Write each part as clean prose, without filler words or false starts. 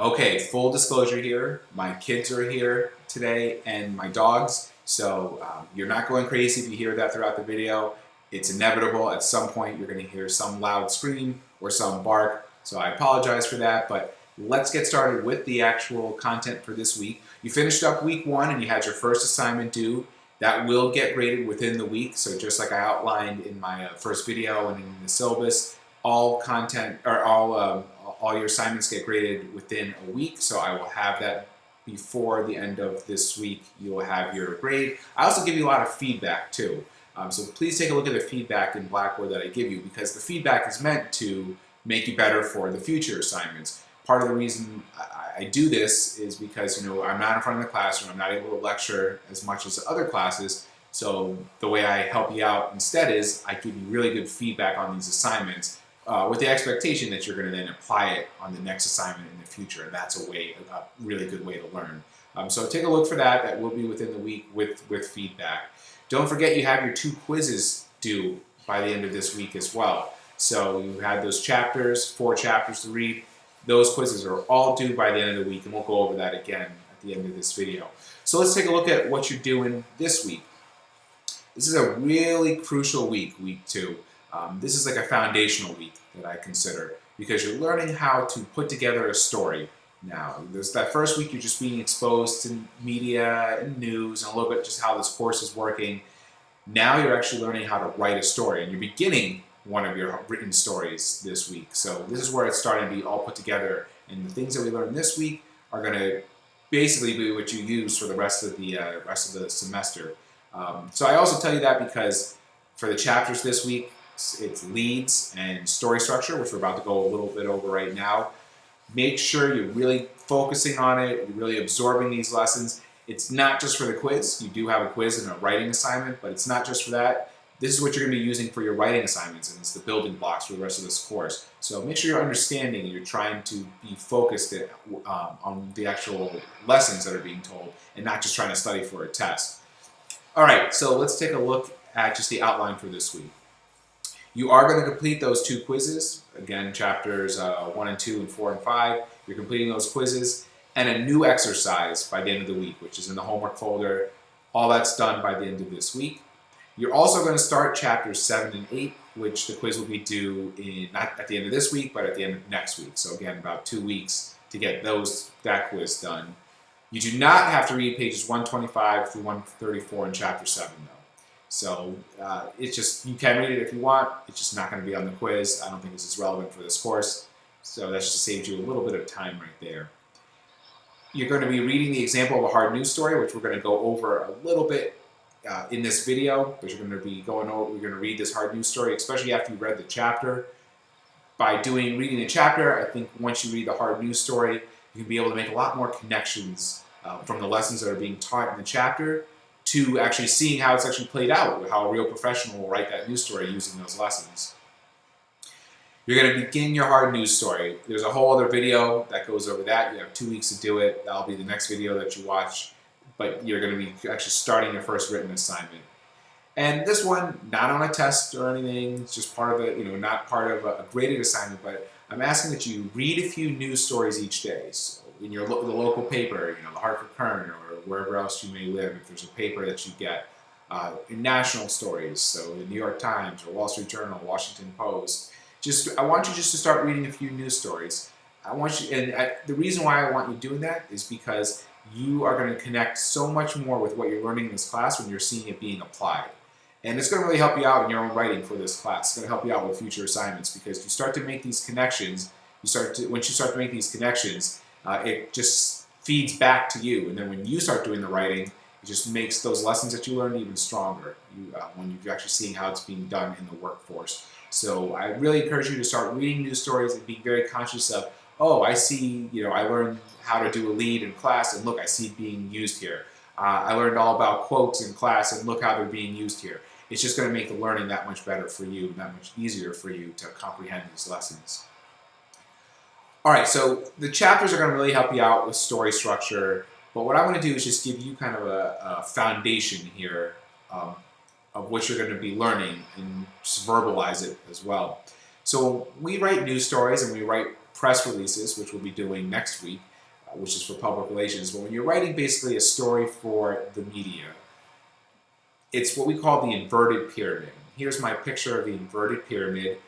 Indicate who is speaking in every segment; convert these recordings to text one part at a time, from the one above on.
Speaker 1: Okay, full disclosure here, my kids are here today and my dogs, so you're not going crazy if you hear that throughout the video. It's inevitable. At some point you're going to hear some loud scream or some bark, so I apologize for that, but let's get started with the actual content for this week. You finished up week 1 and you had your first assignment due. That will get graded within the week, so just like I outlined in my first video and in the syllabus, all content or all your assignments get graded within a week. So I will have that before the end of this week. You will have your grade. I also give you a lot of feedback too. So please take a look at the feedback in Blackboard that I give you, because the feedback is meant to make you better for the future assignments. Part of the reason I do this is because I'm not in front of the classroom. I'm not able to lecture as much as other classes. So the way I help you out instead is I give you really good feedback on these assignments, with the expectation that you're going to then apply it on the next assignment in the future, and that's a really good way to learn. So take a look for that. That will be within the week with feedback. Don't forget you have your 2 quizzes due by the end of this week as well. So you had those chapters, 4 chapters to read. Those quizzes are all due by the end of the week, and we'll go over that again at the end of this video. So let's take a look at what you're doing this week. This is a really crucial week, week 2. This is like a foundational week that I consider, because you're learning how to put together a story. Now, there's that first week you're just being exposed to media and news and a little bit just how this course is working. Now you're actually learning how to write a story, and you're beginning one of your written stories this week. So this is where it's starting to be all put together, and the things that we learn this week are going to basically be what you use for the rest of the semester. So I also tell you that because for the chapters this week, it's leads and story structure, which we're about to go a little bit over right now. Make sure you're really focusing on it, you're really absorbing these lessons. It's not just for the quiz. You do have a quiz and a writing assignment, but it's not just for that. This is what you're going to be using for your writing assignments, and it's the building blocks for the rest of this course. So make sure you're understanding and you're trying to be focused on the actual lessons that are being told, and not just trying to study for a test. All right, so let's take a look at just the outline for this week. You are going to complete those 2 quizzes. Again, chapters 1 and 2 and 4 and 5. You're completing those quizzes, and a new exercise by the end of the week, which is in the homework folder. All that's done by the end of this week. You're also going to start chapters 7 and 8, which the quiz will be due not at the end of this week, but at the end of next week. So again, about 2 weeks to get that quiz done. You do not have to read pages 125 through 134 in chapter 7, though. So it's just, you can read it if you want. It's just not going to be on the quiz. I don't think this is relevant for this course. So that just saves you a little bit of time right there. You're going to be reading the example of a hard news story, which we're going to go over a little bit in this video. But you're going to be we're going to read this hard news story, especially after you've read the chapter. By reading the chapter, I think once you read the hard news story, you can be able to make a lot more connections from the lessons that are being taught in the chapter to actually seeing how it's actually played out, how a real professional will write that news story using those lessons. You're going to begin your hard news story. There's a whole other video that goes over that. You have 2 weeks to do it. That'll be the next video that you watch, but you're going to be actually starting your first written assignment. And this one, not on a test or anything, it's just part of not part of a graded assignment, but I'm asking that you read a few news stories each day. So in the local paper, the Hartford Courant or wherever else you may live, if there's a paper that you get, in national stories, so the New York Times or Wall Street Journal, Washington Post. I want you just to start reading a few news stories. The reason why I want you doing that is because you are going to connect so much more with what you're learning in this class when you're seeing it being applied. And it's going to really help you out in your own writing for this class. It's going to help you out with future assignments, because you start to make these connections. Once you start to make these connections, it just feeds back to you. And then when you start doing the writing, it just makes those lessons that you learned even stronger when you're actually seeing how it's being done in the workforce. So I really encourage you to start reading news stories and being very conscious of, oh, I see, I learned how to do a lead in class, and look, I see it being used here. I learned all about quotes in class, and look how they're being used here. It's just going to make the learning that much better for you, and that much easier for you to comprehend these lessons. All right, so the chapters are going to really help you out with story structure, but what I want to do is just give you kind of a foundation here of what you're going to be learning, and just verbalize it as well. So we write news stories and we write press releases, which we'll be doing next week, which is for public relations. But when you're writing basically a story for the media, it's what we call the inverted pyramid. Here's my picture of the inverted pyramid.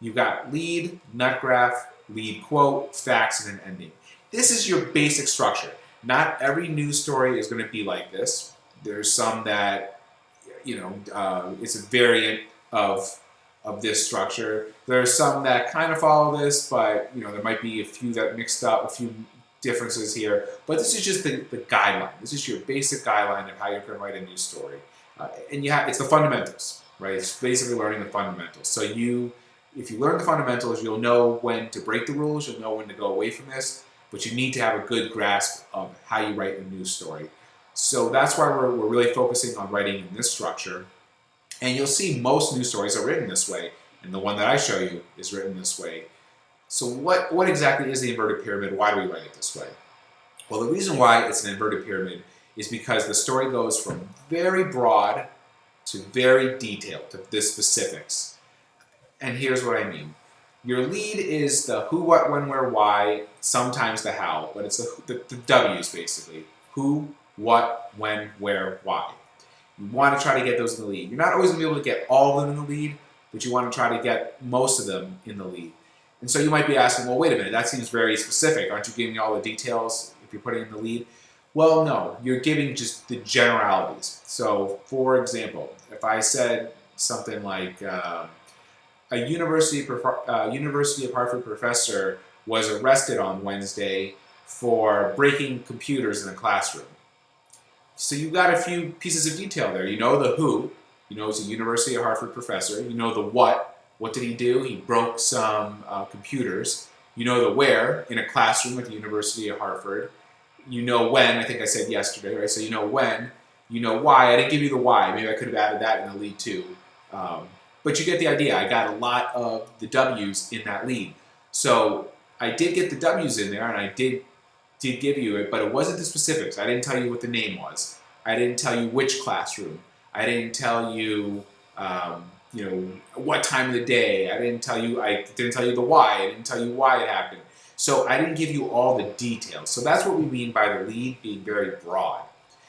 Speaker 1: You've got lead, nut graph, lead quote, facts, and an ending. This is your basic structure. Not every news story is going to be like this. There's some that, it's a variant of this structure. There are some that kind of follow this, but there might be a few that mixed up, a few differences here. But this is just the guideline. This is your basic guideline of how you're going to write a news story. And it's the fundamentals, right? It's basically learning the fundamentals. So if you learn the fundamentals, you'll know when to break the rules, you'll know when to go away from this, but you need to have a good grasp of how you write a news story. So that's why we're really focusing on writing in this structure. And you'll see most news stories are written this way, and the one that I show you is written this way. So what exactly is the inverted pyramid? Why do we write it this way? Well, the reason why it's an inverted pyramid is because the story goes from very broad to very detailed, to the specifics. And here's what I mean. Your lead is the who, what, when, where, why, sometimes the how, but it's the W's basically. Who, what, when, where, why. You want to try to get those in the lead. You're not always going to be able to get all of them in the lead, but you want to try to get most of them in the lead. And so you might be asking, well, wait a minute, that seems very specific. Aren't you giving me all the details if you're putting in the lead? Well, no, you're giving just the generalities. So, for example, if I said something like a University of Hartford professor was arrested on Wednesday for breaking computers in a classroom. So you've got a few pieces of detail there. You know the who, it's a University of Hartford professor. You know the what did he do? He broke some computers. You know the where, in a classroom at the University of Hartford. You know when, I think I said yesterday, right? So you know when, you know why. I didn't give you the why. Maybe I could have added that in the lead too. But you get the idea. I got a lot of the W's in that lead. So I did get the W's in there, and I did give you it, but it wasn't the specifics. I didn't tell you what the name was. I didn't tell you which classroom. I didn't tell you, what time of the day. I didn't tell you the why. I didn't tell you why it happened. So I didn't give you all the details. So that's what we mean by the lead being very broad.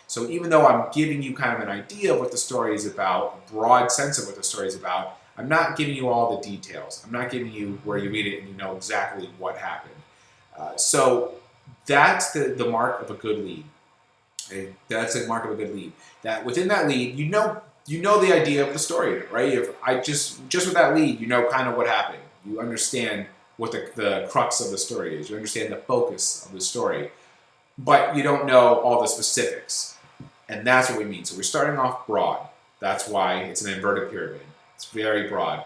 Speaker 1: So even though I'm giving you kind of an idea of what the story is about, a broad sense of what the story is about, I'm not giving you all the details. I'm not giving you where you read it and you know exactly what happened. So that's the mark of a good lead. Okay? That's the mark of a good lead. That within that lead, you know the idea of the story, right? Just with that lead, you know kind of what happened. You understand what the crux of the story is. You understand the focus of the story, but you don't know all the specifics. And that's what we mean. So we're starting off broad. That's why it's an inverted pyramid. It's very broad.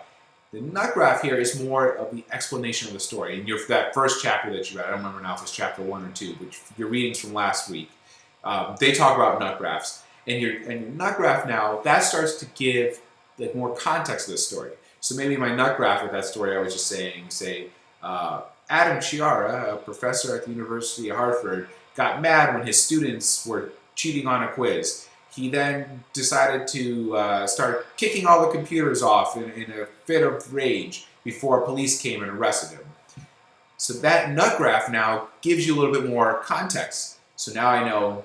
Speaker 1: The nut graph here is more of the explanation of the story. And that first chapter that you read, I don't remember now if it's chapter 1 or 2, but your readings from last week, they talk about nut graphs. And your nut graph now, that starts to give more context to the story. So maybe my nut graph with that story I was just saying, Adam Chiara, a professor at the University of Hartford, got mad when his students were cheating on a quiz. He then decided to start kicking all the computers off in a fit of rage before police came and arrested him. So that nut graph now gives you a little bit more context. So now I know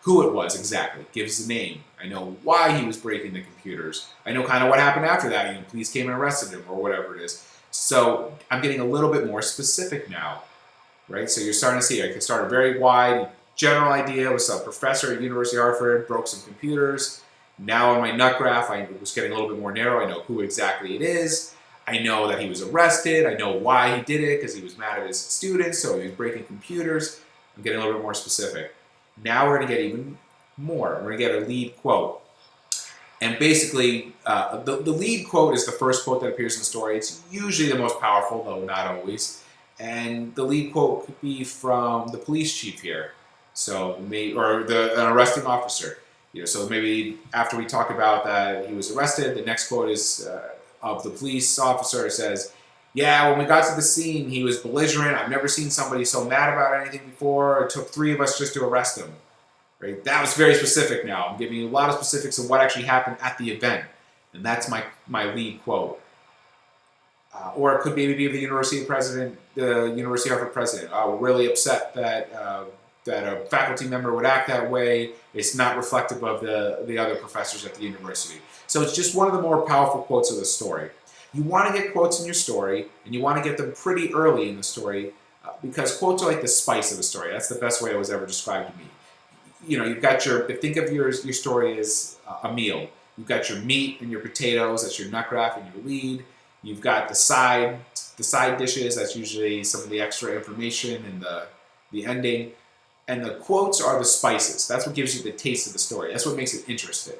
Speaker 1: who it was exactly, gives the name. I know why he was breaking the computers. I know kind of what happened after that. Police came and arrested him or whatever it is. So I'm getting a little bit more specific now, right? So you're starting to see, I can start a very wide, general idea. Was a professor at University of Hartford, broke some computers. Now in my nut graph, I was getting a little bit more narrow. I know who exactly it is. I know that he was arrested. I know why he did it, because he was mad at his students, so he was breaking computers. I'm getting a little bit more specific. Now we're going to get even more. We're going to get a lead quote. And basically, the lead quote is the first quote that appears in the story. It's usually the most powerful, though not always. And the lead quote could be from the police chief here, or an arresting officer. So maybe after we talk about that he was arrested, the next quote is of the police officer. It says, "Yeah, when we got to the scene, he was belligerent. I've never seen somebody so mad about anything before. It took 3 of us just to arrest him." Right? That was very specific now. I'm giving you a lot of specifics of what actually happened at the event. And that's my lead quote. Or it could maybe be the university president, the University of Harvard president. We're really upset that that a faculty member would act that way. It's not reflective of the other professors at the university. So it's just one of the more powerful quotes of the story. You want to get quotes in your story, and you want to get them pretty early in the story, because quotes are like the spice of a story. That's the best way it was ever described to me. You know, you've got think of your story as a meal. You've got your meat and your potatoes, that's your nut graph and your lead. You've got the side dishes, that's usually some of the extra information and the ending. And the quotes are the spices. That's what gives you the taste of the story. That's what makes it interesting,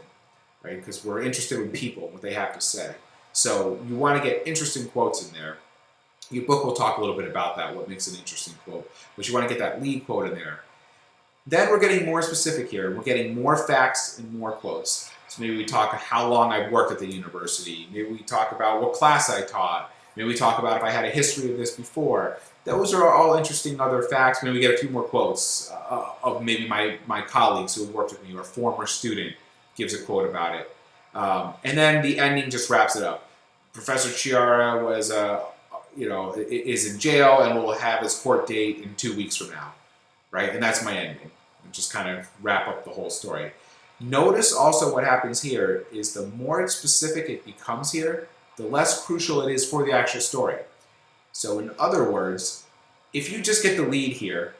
Speaker 1: right? Because we're interested in people, what they have to say. So you want to get interesting quotes in there. Your book will talk a little bit about that, what makes an interesting quote. But you want to get that lead quote in there. Then we're getting more specific here. We're getting more facts and more quotes. So maybe we talk how long I've worked at the university. Maybe we talk about what class I taught. Maybe we talk about if I had a history of this before. Those are all interesting other facts. Maybe we get a few more quotes of maybe my colleagues who have worked with me or a former student gives a quote about it. And then the ending just wraps it up. Professor Chiara was, is in jail and will have his court date in 2 weeks from now, right? And that's my ending. And just kind of wrap up the whole story. Notice also what happens here is the more specific it becomes here, the less crucial it is for the actual story. So in other words, if you just get the lead here,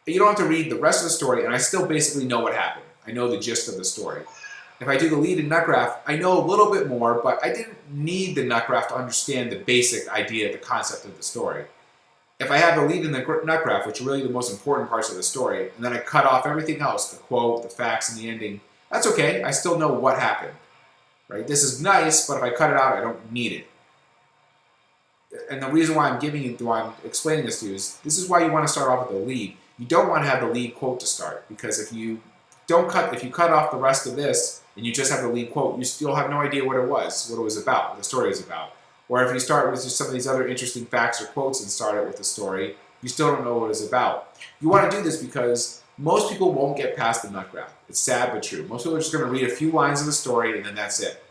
Speaker 1: you don't have to read the rest of the story, and I still basically know what happened. I know the gist of the story. If I do the lead and nut graph, I know a little bit more, but I didn't need the nut graph to understand the basic idea, the concept of the story. If I have the lead and the nut graph, which are really the most important parts of the story, and then I cut off everything else, the quote, the facts, and the ending, that's okay. I still know what happened, right? This is nice, but if I cut it out, I don't need it. And the reason why I'm explaining this to you is this is why you want to start off with the lead. You don't want to have the lead quote to start, because if you cut off the rest of this and you just have the lead quote, you still have no idea what it was about, what the story is about. Or if you start with just some of these other interesting facts or quotes and start it with the story, you still don't know what it's about. You want to do this because most people won't get past the nut graph. It's sad but true. Most people are just going to read a few lines of the story and then that's it.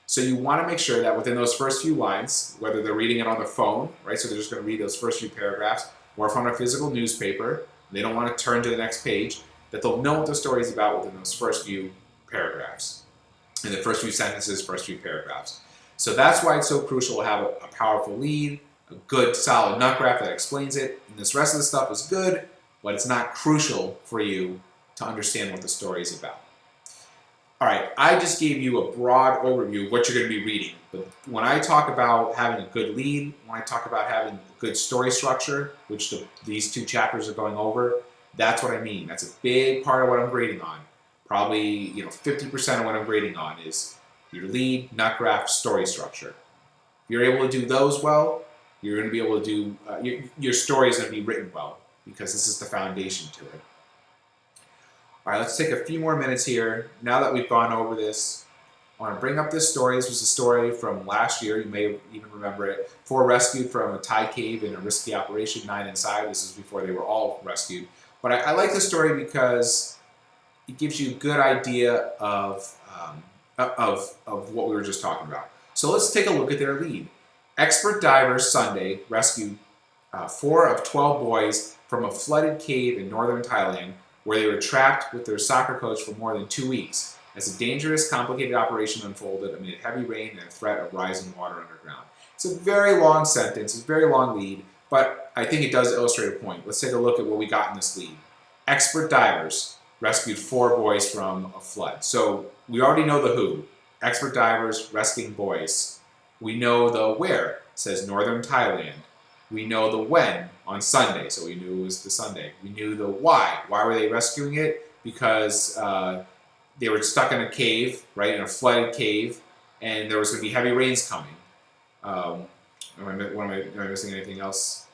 Speaker 1: So you want to make sure that within those first few lines, whether they're reading it on the phone, right, so they're just going to read those first few paragraphs, or if on a physical newspaper, they don't want to turn to the next page, that they'll know what the story is about within those first few paragraphs. In the first few sentences, first few paragraphs. So that's why it's so crucial to have a powerful lead, a good solid nut graph that explains it, and this rest of the stuff is good, but it's not crucial for you to understand what the story is about. All right, I just gave you a broad overview of what you're going to be reading, but when I talk about having a good lead, when I talk about having a good story structure, which these 2 chapters are going over, that's what I mean. That's a big part of what I'm grading on. Probably 50% of what I'm grading on is your lead, nut graph, story structure. If you're able to do those well, you're going to be able to do, your story is going to be written well, because this is the foundation to it. All right, let's take a few more minutes here. Now that we've gone over this, I want to bring up this story. This was a story from last year. You may even remember it. 4 rescued from a Thai cave in a risky operation, 9 inside. This is before they were all rescued. But I like this story because it gives you a good idea of what we were just talking about. So let's take a look at their lead. Expert divers Sunday rescued 4 of 12 boys from a flooded cave in northern Thailand, where they were trapped with their soccer coach for more than 2 weeks, as a dangerous, complicated operation unfolded amid heavy rain and a threat of rising water underground. It's a very long sentence, it's a very long lead, but I think it does illustrate a point. Let's take a look at what we got in this lead. Expert divers rescued 4 boys from a flood. So we already know the who. Expert divers rescuing boys. We know the where. It says northern Thailand. We know the when on Sunday, so we knew it was the Sunday. We knew the why. Why were they rescuing it? Because they were stuck in a cave, right, in a flooded cave, and there was going to be heavy rains coming. Am I missing anything else?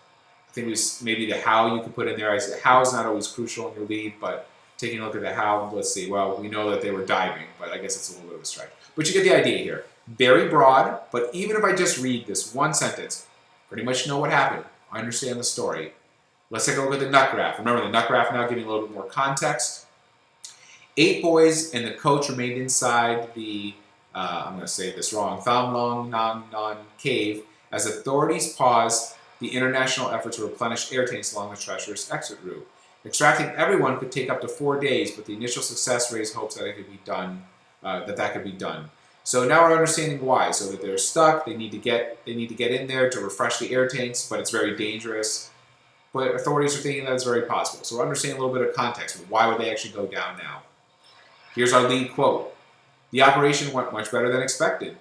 Speaker 1: I think it was maybe the how you could put in there. I said how is not always crucial in your lead, but taking a look at the how, let's see. Well, we know that they were diving, but I guess it's a little bit of a stretch. But you get the idea here. Very broad, but even if I just read this one sentence, pretty much know what happened. I understand the story. Let's take a look at the nut graph. Remember, the nut graph now giving a little bit more context. 8 boys and the coach remained inside the, I'm going to say this wrong, Tham Long Nang Non cave as authorities paused the international effort to replenish air tanks along the treacherous exit route. Extracting everyone could take up to 4 days, but the initial success raised hopes that it could be done. That could be done. So now we're understanding why. So that they're stuck. They need to get in there to refresh the air tanks, but it's very dangerous. But authorities are thinking that it's very possible. So we're understanding a little bit of context. Why would they actually go down now? Here's our lead quote. The operation went much better than expected.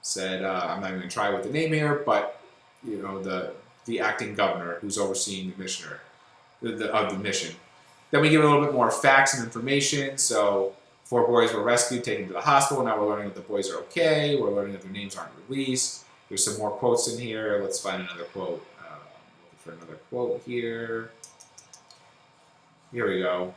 Speaker 1: Said, I'm not even going to try with the name here, but the acting governor who's overseeing the missioner of the mission. Then we give a little bit more facts and information. So 4 boys were rescued, taken to the hospital. Now we're learning that the boys are okay. We're learning that their names aren't released. There's some more quotes in here. Let's find another quote. Looking for another quote here. Here we go.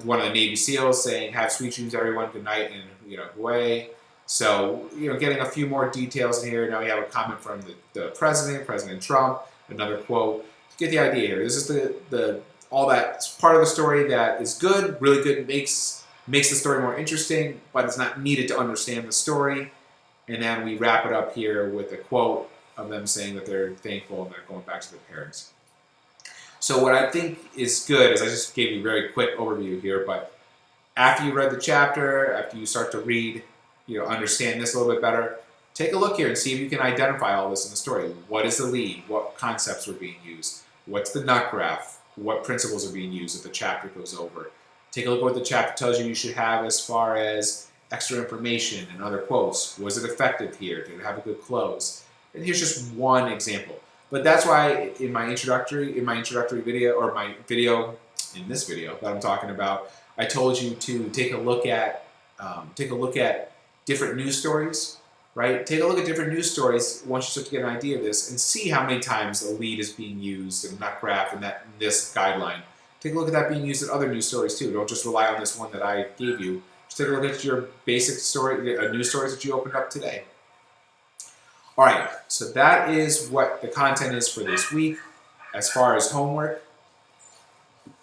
Speaker 1: One of the Navy SEALs saying, "Have sweet dreams, everyone. Good night," and away. So getting a few more details in here. Now we have a comment from the president, President Trump. Another quote. Get the idea here. This is the all that part of the story that is good, really good, makes the story more interesting, but it's not needed to understand the story. And then we wrap it up here with a quote of them saying that they're thankful and they're going back to their parents. So what I think is good is I just gave you a very quick overview here, but after you read the chapter, after you start to read, understand this a little bit better, take a look here and see if you can identify all this in the story. What is the lead? What concepts are being used? What's the nut graph? What principles are being used that the chapter goes over? Take a look at what the chapter tells you should have as far as extra information and other quotes. Was it effective here? Did it have a good close? And here's just one example. But that's why in my introductory video, or my video in this video that I'm talking about, I told you to take a look at different news stories. Right? Take a look at different news stories once you start to get an idea of this and see how many times the lead is being used in nut graph and this guideline. Take a look at that being used in other news stories too. Don't just rely on this one that I gave you. Just take a look at your basic story, news stories that you opened up today. All right, so that is what the content is for this week. As far as homework,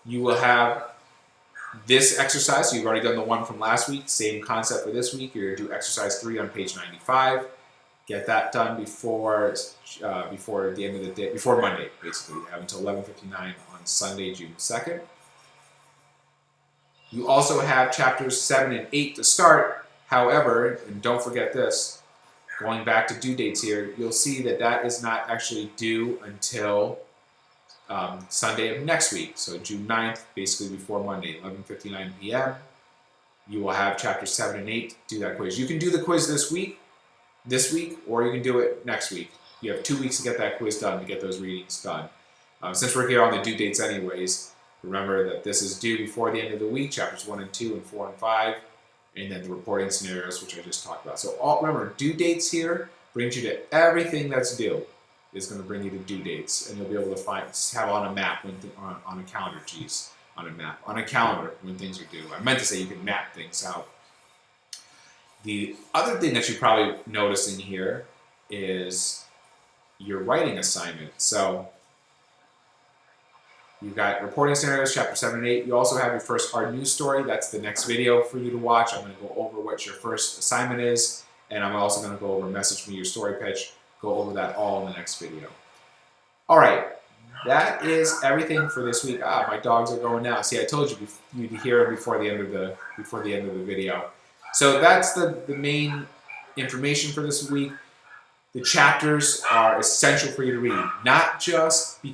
Speaker 1: you will have this exercise. So you've already done the one from last week. Same concept for this week. You're going to do exercise 3 on page 95. Get that done before the end of the day, before Monday, basically. You have until 11:59 on Sunday, June 2nd. You also have chapters 7 and 8 to start. However, and don't forget this, going back to due dates here, you'll see that is not actually due until Sunday of next week, so June 9th, basically before Monday, 11:59 p.m. You will have chapters 7 and 8 do that quiz. You can do the quiz this week, or you can do it next week. You have 2 weeks to get that quiz done, to get those readings done. Since we're here on the due dates anyways, remember that this is due before the end of the week, chapters 1 and 2 and 4 and 5, and then the reporting scenarios, which I just talked about. So remember, due dates here brings you to everything that's due. Is going to bring you to due dates, and you'll be able to have on a map on a calendar. On a calendar when things are due. I meant to say you can map things out. The other thing that you're probably noticing here is your writing assignment. So you've got reporting scenarios, chapter 7 and 8. You also have your first hard news story. That's the next video for you to watch. I'm going to go over what your first assignment is, and I'm also going to go over message me your story pitch. Go over that all in the next video. All right, that is everything for this week. My dogs are going now. See, I told you you'd hear them before the end of the video. So that's the main information for this week. The chapters are essential for you to read, not just for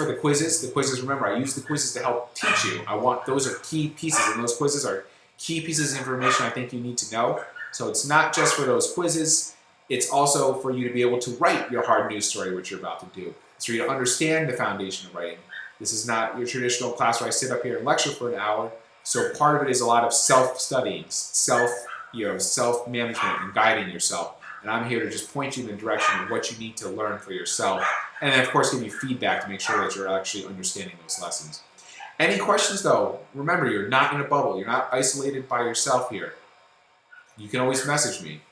Speaker 1: the quizzes. The quizzes, remember, I use the quizzes to help teach you. Those are key pieces, and those quizzes are key pieces of information I think you need to know. So it's not just for those quizzes. It's also for you to be able to write your hard news story, which you're about to do. It's for you to understand the foundation of writing. This is not your traditional class where I sit up here and lecture for an hour. So part of it is a lot of self-studying, self-management and guiding yourself. And I'm here to just point you in the direction of what you need to learn for yourself. And then, of course, give you feedback to make sure that you're actually understanding those lessons. Any questions, though? Remember, you're not in a bubble. You're not isolated by yourself here. You can always message me.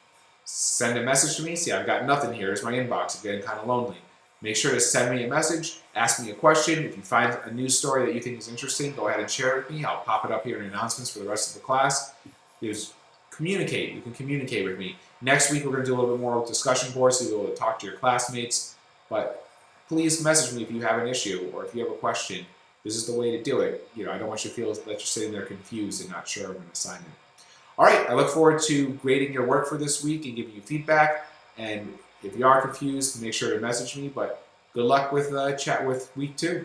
Speaker 1: Send a message to me. See, I've got nothing here. Here's my inbox. I'm getting kind of lonely. Make sure to send me a message. Ask me a question. If you find a news story that you think is interesting, go ahead and share it with me. I'll pop it up here in announcements for the rest of the class. Just communicate. You can communicate with me. Next week, we're going to do a little bit more discussion boards so you'll be able to talk to your classmates. But please message me if you have an issue or if you have a question. This is the way to do it. You know, I don't want you to feel that you're sitting there confused and not sure of an assignment. All right, I look forward to grading your work for this week and giving you feedback. And if you are confused, make sure to message me. But good luck with chat with week 2.